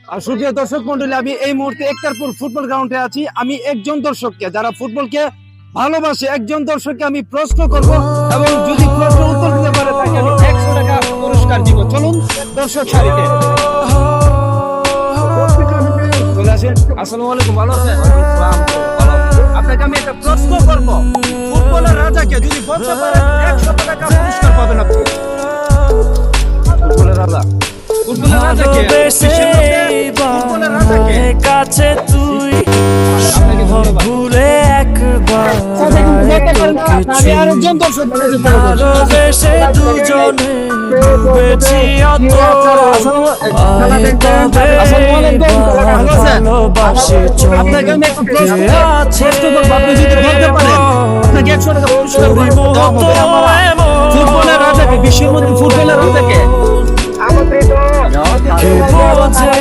আর সুপ্রিয় দর্শক মন্ডলী, আমি এই মুহূর্তে একতারপুর ফুটবল গ্রাউন্ডে আছি। আমি একজন দর্শককে, যারা ফুটবলকে ভালোবাসে, একজন দর্শককে আমি প্রশ্ন করব এবং যদি প্রশ্ন উত্তর দিতে পারে তাকে আমি 100 টাকা পুরস্কার দিব। চলুন দর্শক সারিতে চলে আসেন। আসসালামু আলাইকুম, ভালো আছেন? ভালো। আপনাকে আমি একটা প্রশ্ন করব, ফুটবলের রাজাকে যদি বলতে পারেন 100 টাকা পুরস্কার পাবেন আপনি। ফুটবলের রাজা, ফুটবলের রাজা কে? ফুটবলের রাজা কে? কাছে তুই আপনাকে ধন্যবাদ। ভুলে একবার আমি আরেকজন দর্শক ভালোবেসে দুজনে ডুবেছি অত ভালোবাসি আপনাকে আমি একটা প্রশ্ন করবো, আপনি যদি বলতে পারেন আপনাকে 100 টাকা পুরস্কার দেওয়া হবে। ফুটবলের রাজাকে, বিশ্বের মধ্যে ফুটবলের রাজাকে? বোঝে